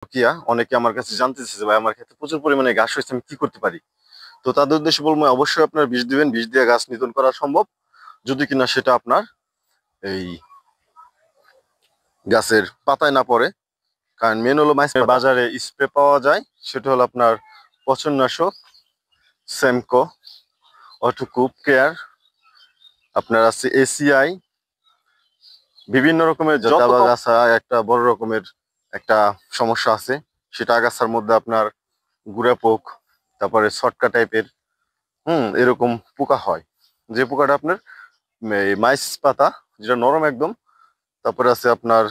প্রক্রিয়া অনেকে আমার কাছে জানতে চাইছে ভাই আমার ক্ষেত্রে প্রচুর পরিমাণে ঘাস হয়েছে আমি কি করতে পারি। তো তাদের উদ্দেশ্যে বলবো অবশ্যই আপনার বিষ দিবেন, বিষ দিয়ে গাছ নিধন করা সম্ভব যদি কিনা সেটা আপনার এই গাছের পাতায় না পড়ে। কারণ মেন হলো বাজারে স্প্রে পাওয়া যায়, সেটা হলো আপনার পচননাশক, সেমকো, অটোকুপ কেয়ার, আপনার আছে এসিআই, বিভিন্ন রকমের যত আগাছা একটা বড় রকমের একটা সমস্যা আছে, সেটা আগাছার মধ্যে আপনার গুড়া পোক, তারপরে ছটকা টাইপের এরকম পোকা হয়, যে পোকাটা আপনার এই মাইস পাতা যেটা নরম একদম, তারপরে আছে আপনার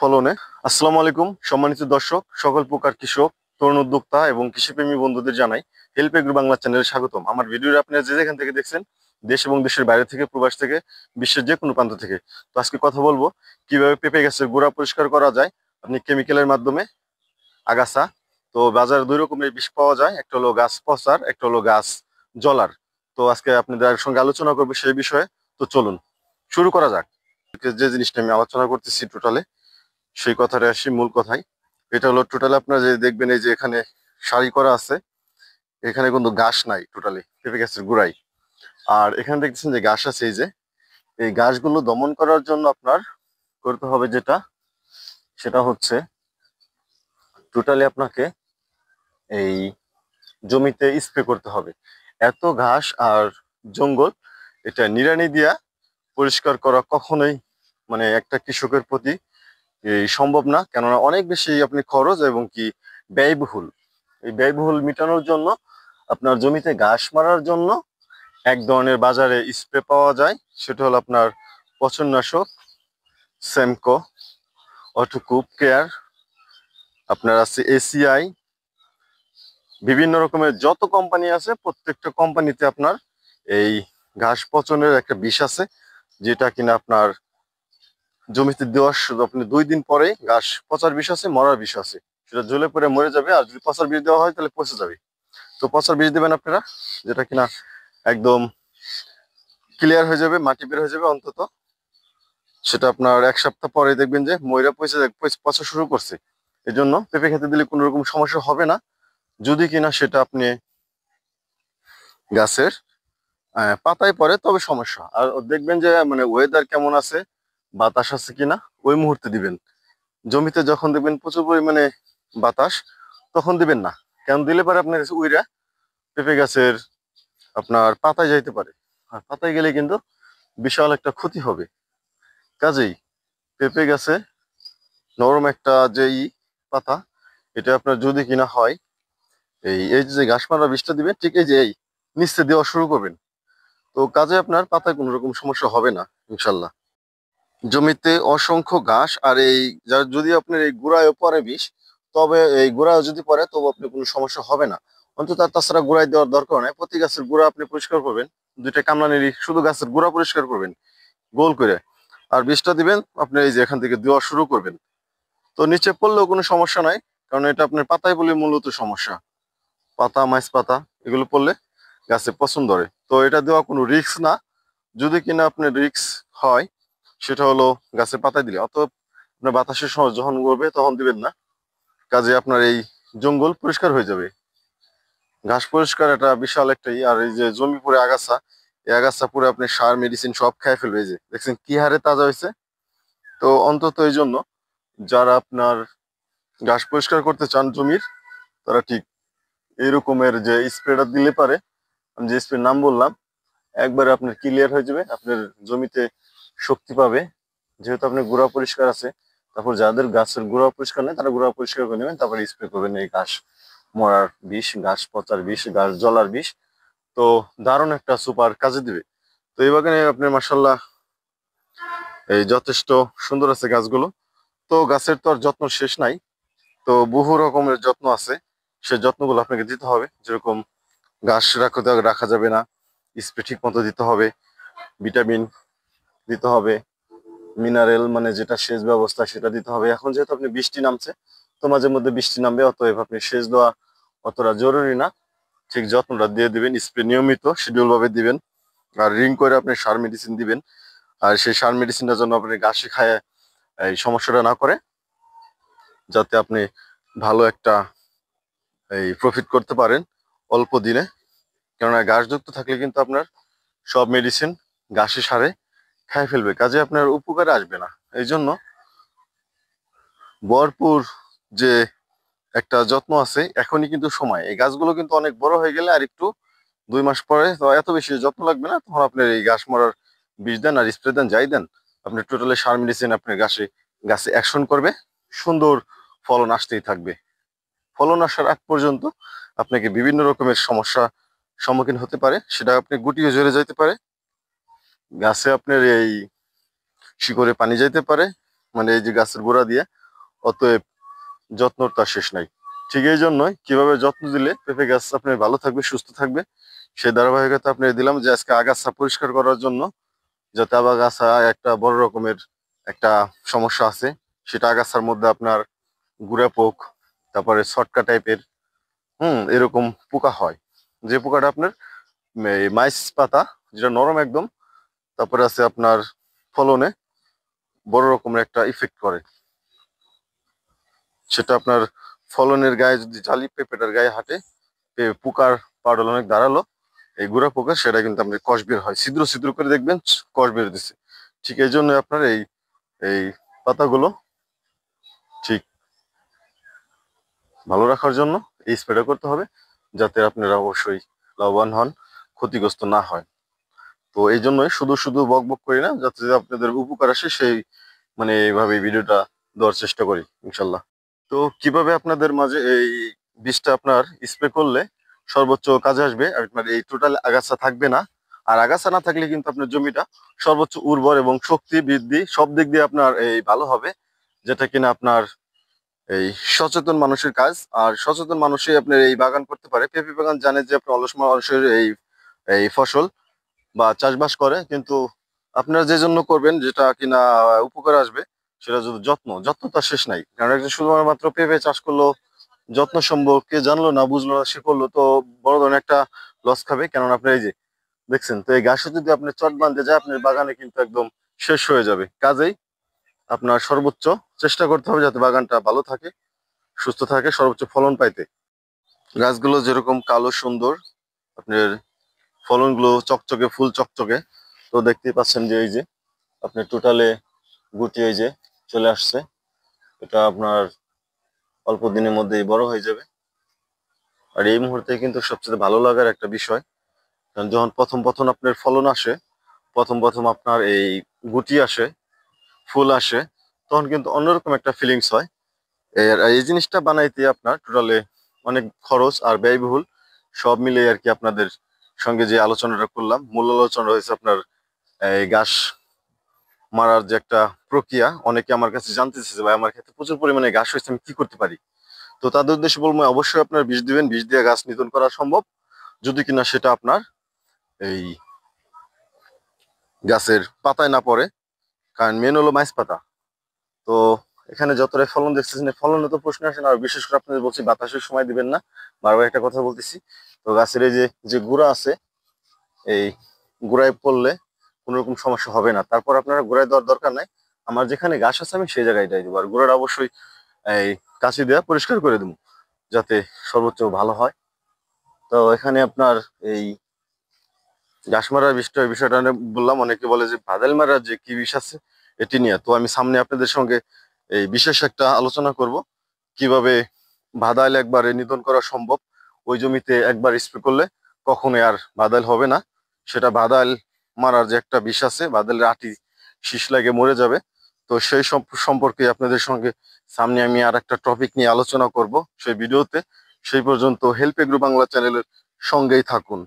ফলনে। আসসালামু আলাইকুম সম্মানিত দর্শক, সকল প্রকার কৃষক, তরুণ উদ্যোক্তা এবং কৃষিপ্রেমী বন্ধুদের জানাই হেল্প এগ্রো বাংলা চ্যানেলে স্বাগতম। আমার ভিডিওটা আপনারা যে যেখান থেকে দেখছেন, দেশ এবং দেশের বাইরে থেকে, প্রবাস থেকে, বিশ্বের যে কোনো প্রান্ত থেকে, তো আজকে কথা বলবো কিভাবে পেঁপে গাছের গোড়া পরিষ্কার করা যায় আপনি কেমিক্যালের মাধ্যমে আগাছা। তো বাজারে দুই রকমের বিষ পাওয়া যায়, একটা হলো গাছ পচার, একটা হলো গাছ জ্বলার। তো আজকে আপনাদের সঙ্গে আলোচনা করবো সেই বিষয়ে। তো চলুন শুরু করা যাক। যে জিনিসটা আমি আলোচনা করতেছি টোটালে, সেই কথাটা আসি মূল কথায়। এটা হলো টোটাল আপনার যে দেখবেন এই যে এখানে সারি করা আছে, এখানে কিন্তু ঘাস নাই টোটালি পেঁপে গাছের গোড়ায়। আর এখানে দেখতেছেন যে ঘাস আছে, এই যে এই ঘাসগুলো দমন করার জন্য আপনার করতে হবে যেটা, সেটা হচ্ছে টোটালি আপনাকে এই জমিতে স্প্রে করতে হবে। এত ঘাস আর জঙ্গল, এটা নিড়ানি দিয়া পরিষ্কার করা কখনোই মানে একটা কৃষকের প্রতি এই সম্ভব না, কেননা অনেক বেশি আপনি খরচ এবং কি ব্যয়বহুল। এই ব্যয়বহুল মেটানোর জন্য আপনার জমিতে ঘাস মারার জন্য এক ধরনের বাজারে স্প্রে পাওয়া যায়, সেটা হলো আপনার পচননাশক, সেমকো, অটোকুপ কেয়ার, আপনার আছে এসিআই, বিভিন্ন রকমের যত কোম্পানি আছে প্রত্যেকটা কোম্পানিতে আপনার এই ঘাস পচনের একটা বিষ আছে, যেটা কিনা আপনার জমিতে দেওয়ার আপনি 2 দিন পরে ঘাস পচার বিষ আছে, মরার বিষ আছে, সেটা জ্বলে পরে মরে যাবে। আর যদি পচার বিষ দেওয়া হয় তাহলে পচে যাবে। তো পচার বিষ দেবেন আপনারা, যেটা কিনা একদম ক্লিয়ার হয়ে যাবে, মাটি বের হয়ে যাবে অন্তত। সেটা আপনার 1 সপ্তাহ পরে দেখবেন যে ময়রা পচা শুরু করছে। এই জন্য পেঁপে খেতে দিলে কোনো রকম সমস্যা হবে না, যদি কিনা সেটা আপনি গাছের পাতায় পড়ে তবে সমস্যা। আর দেখবেন যে মানে ওয়েদার কেমন আছে, বাতাস আছে কিনা, ওই মুহূর্তে দিবেন। জমিতে যখন দেখবেন প্রচুর পরিমাণে বাতাস, তখন দিবেন না। কেন দিলে পারে আপনার কাছে উইরা পেঁপে গাছের আপনার পাতায় যাইতে পারে, আর পাতায় গেলে কিন্তু বিশাল একটা ক্ষতি হবে। কাজেই পেঁপে গাছে নরম একটা যে পাতা, এটা আপনার যদি কিনা হয় এই এই যে ঘাস মারা বিষটা দিবেন, ঠিক এই যে এই নিচে দেওয়া শুরু করবেন। তো কাজে আপনার পাতায় কোনো রকম সমস্যা হবে না ইনশাল্লাহ। জমিতে অসংখ্য ঘাস আর এই যার যদি আপনার এই গোড়ায় পরে বিষ, তবে এই গোড়ায় যদি পরে তবে আপনার কোনো সমস্যা হবে না। অন্তত তাছাড়া গোড়ায় দেওয়ার দরকার নাই, প্রতি গাছের গোড়া আপনি পরিষ্কার করবেন, 2টা কামলানি শুধু গাছের গোড়া পরিষ্কার করবেন গোল করে, আর বিষটা দিবেন আপনি এই যে এখান থেকে দেওয়া শুরু করবেন। তো নিচে পড়লেও কোনো সমস্যা নাই, কারণ এটা আপনার পাতায় বলে মূলত সমস্যা। পাতা মাইস পাতা এগুলো পড়লে গাছে পছন্দ ধরে। তো এটা দেওয়া কোনো রিস্ক না, যদি কিনা আপনার রিস্ক হয় সেটা হলো গাছে পাতা দিলে, অতএব আপনার বাতাসের সময় যখন করবে তখন দিবেন না। কাজে আপনার এই জঙ্গল পরিষ্কার হয়ে যাবে। ঘাস পরিষ্কার এটা বিশাল একটাই। আর এই যে জমি পুরে আগাছা, এই আগাছা পুরো আপনি সার মেডিসিন সব খেয়ে ফেলবে। এই যে দেখছেন কি হারে তাজা হয়েছে। তো অন্তত এই জন্য যারা আপনার ঘাস পরিষ্কার করতে চান জমির, তারা ঠিক এইরকমের যে স্প্রেটা দিলে পারে, আমি যে স্প্রে নাম বললাম, একবারে আপনার ক্লিয়ার হয়ে যাবে, আপনার জমিতে শক্তি পাবে। যেহেতু আপনার গোড়া পরিষ্কার আছে, তারপর যাদের গাছের গোড়া পরিষ্কার নেই তারা গোড়া পরিষ্কার করে নেবেন, তারপর স্প্রে করবেন এই ঘাস মরার বিষ, ঘাস পচার বিষ, ঘাস জ্বলার বিষ। তো দারুণ একটা সুপার কাজে দিবে। তো এই বাগানে আপনার মাসাল্লাহ এই যথেষ্ট সুন্দর আছে গাছগুলো। তো গাছের তো আর যত্ন শেষ নাই, তো বহু রকমের যত্ন আছে। সে যত্নগুলো আপনাকে দিতে হবে। যেরকম ঘাস রাখা যাবে না, স্প্রে ঠিক মতো দিতে হবে, ভিটামিন দিতে হবে, মিনারেল মানে যেটা সেচ ব্যবস্থা সেটা দিতে হবে। এখন যেহেতু আপনি বৃষ্টি নামছে, তো মাঝে মধ্যে বৃষ্টি নামবে, অতএব আপনি সেচ দেওয়া অতটা জরুরি না। ঠিক যত্নটা দিয়ে দিবেন, স্প্রে নিয়মিত শিডিউল ভাবে দিবেন। আর রিং করে আপনি সার মেডিসিন দিবেন। আর সেই সার মেডিসিনটার জন্য আপনি ঘাসে খায় এই সমস্যাটা না করে, যাতে আপনি ভালো একটা প্রফিট করতে পারেন অল্প দিনে। কেননা ঘাসযুক্ত থাকলে কিন্তু আপনার সব মেডিসিন ঘাসে সারে খাই ফেলবে, কাজে আপনার উপকারে আসবে না। এই জন্য ভরপুর যে একটা যত্ন আছে, এখনই কিন্তু সময়। এই গাছগুলো কিন্তু অনেক বড় হয়ে গেলে আর একটু 2 মাস পরে তো এত বেশি যত্ন লাগবে না, তখন আপনার এই ঘাস মরার বিষ দেন আর স্প্রে দেন, যাই দেন, আপনার টোটালি সার মেডিসিন আপনার গাছে অ্যাকশন করবে, সুন্দর ফলন আসতেই থাকবে। ফলন আসার আগ পর্যন্ত আপনাকে বিভিন্ন রকমের সমস্যা সম্মুখীন হতে পারে, সেটা আপনি গুটিয়ে ঝরে যাইতে পারে, গাছে আপনার এই শিকড়ে পানি যাইতে পারে, মানে এই যে গাছের গোড়া দিয়ে। অতএব যত্নর তার শেষ নাই। ঠিক এই জন্যই কিভাবে যত্ন দিলে পেঁপে গাছ আপনার ভালো থাকবে, সুস্থ থাকবে, সেই ধারাবাহিকতা আপনি দিলাম যে আজকে আগাছা পরিষ্কার করার জন্য, যাতে আগাছা একটা বড় রকমের একটা সমস্যা আছে, সেটা আগাছার মধ্যে আপনার গুড়া পোক, তারপরে ছটকা টাইপের এরকম পোকা হয়, যে পোকাটা আপনার এই মাইস পাতা, যেটা নরম একদম, তারপরে আছে আপনার ফলনে বড় রকমের একটা ইফেক্ট করে। সেটা আপনার ফলনের গায়ে যদি জালি পেঁপেটার গায়ে হাঁটে, পোকার পাউডার অনেক দাঁড়ালো, এই গুড়া পোকা, সেটা কিন্তু আপনার কষ বের হয়, ছিদ্র ছিদ্র করে দেখবেন কষ বের দিচ্ছে। ঠিক এই জন্য আপনার এই এই পাতাগুলো ঠিক ভালো রাখার জন্য এই স্প্রেটা করতে হবে, যাতে আপনারা অবশ্যই লাভবান হন, ক্ষতিগ্রস্ত না হয়। তো এই জন্যই শুধু শুধু বক বক করি না, যাতে আপনাদের উপকার আসে, সেই মানে এইভাবে ভিডিওটা দেওয়ার চেষ্টা করি ইনশাল্লাহ। তো কিভাবে আপনাদের মাঝে এই বীজটা আপনার স্প্রে করলে সর্বোচ্চ কাজে আসবে, আপনার এই টোটাল আগাছা থাকবে না। আর আগাছা না থাকলে কিন্তু আপনার জমিটা সর্বোচ্চ উর্বর এবং শক্তি বৃদ্ধি সব দিক দিয়ে আপনার এই ভালো হবে, যেটা কিনা আপনার এই সচেতন মানুষের কাজ। আর সচেতন মানুষই আপনার এই বাগান করতে পারে। পেঁপে বাগান জানে যে আপনার অলস মানুষের এই এই ফসল বা চাষবাস করে, কিন্তু আপনারা যে জন্য করবেন, যেটা কিনা উপকার আসবে, সেটা যদি যত্ন তার শেষ নাই। কারণ একজন শুধুমাত্র পেঁপে চাষ করলো, যত্ন সম্পর্কে জানলো না, বুঝলো না, সে করলো তো বড় ধরনের একটা লস খাবে। কেননা আপনি এই যে দেখছেন, তো এই গাছে যদি আপনি চট বাঁধতে যায়, আপনার বাগানে কিন্তু একদম শেষ হয়ে যাবে। কাজেই আপনার সর্বোচ্চ চেষ্টা করতে হবে যাতে বাগানটা ভালো থাকে, সুস্থ থাকে, সর্বোচ্চ ফলন পাইতে। গাছগুলো যেরকম কালো সুন্দর, আপনার ফলনগুলো চকচকে, ফুল চকচকে। তো দেখতেই পাচ্ছেন যে এই যে আপনি টোটালে গুটি এই যে চলে আসছে, এটা আপনার অল্প দিনের মধ্যেই বড় হয়ে যাবে। আর এই মুহূর্তে কিন্তু সবচেয়ে ভালো লাগার একটা বিষয়, কারণ যখন প্রথম প্রথম আপনার ফলন আসে, প্রথম প্রথম আপনার এই গুটি আসে, ফুল আসে, তখন কিন্তু অন্যরকম একটা ফিলিংস হয়। এই জিনিসটা বানাইতে আপনার টোটালে অনেক খরচ আর ব্যয়বহুল, সব মিলে আর কি। আপনাদের সঙ্গে যে আলোচনাটা করলাম, মূল আলোচনা হয়েছে আপনার এই গাছ মারার যে একটা প্রক্রিয়া। অনেকে আমার কাছে জানতে চাইছে, ভাই আমার ক্ষেত্রে প্রচুর পরিমাণে ঘাস হয়েছে, আমি কি করতে পারি? তো তাদের উদ্দেশ্যে বলবো, অবশ্যই আপনার বিষ দিবেন, বিষ দিয়ে গাছ নিধন করা সম্ভব, যদি কিনা সেটা আপনার এই গাছের পাতায় না পড়ে। কারণ মেন হলো মাইস পাতা। তো এখানে যতটাই ফলন দেখতেছেন, ফলনে তো প্রশ্ন আসে না। আর বিশেষ করে আপনাদের বলছি, বাতাসের সময় দিবেন না, বারবার একটা কথা বলতেছি। তো গাছের এই যে যে গুঁড়া আছে, এই গুঁড়ায় পড়লে কোনো রকম সমস্যা হবে না। তারপর আপনারা গুঁড়ায় দেওয়ার দরকার নাই, আমার যেখানে ঘাস আছে আমি সেই জায়গায় দিয়ে দেবো। আর গুঁড়াটা অবশ্যই এই কাঁচি দেওয়া পরিষ্কার করে দেবো, যাতে সর্বোচ্চ ভালো হয়। তো এখানে আপনার এই ঘাস মারার বিষয়টা নিয়ে বললাম। অনেকে বলে যে ভাদাল মারার যে কি বিষ আছে এটি নিয়ে, তো আমি সামনে আপনাদের সঙ্গে এই বিশেষ একটা আলোচনা করব, কিভাবে ভাদাইল একবারে নিধন করা সম্ভব। ওই জমিতে একবার স্প্রে করলে কখনোই আর ভাদাইল হবে না। সেটা ভাদাইল মারার যে একটা বিষ আছে, ভাদাইলের আটি শীষ লাগে মরে যাবে। তো সেই সম্পর্কে আপনাদের সঙ্গে সামনে আমি আর একটা টপিক নিয়ে আলোচনা করব সেই ভিডিওতে। সেই পর্যন্ত হেল্প এগ্রো বাংলা চ্যানেলের সঙ্গেই থাকুন।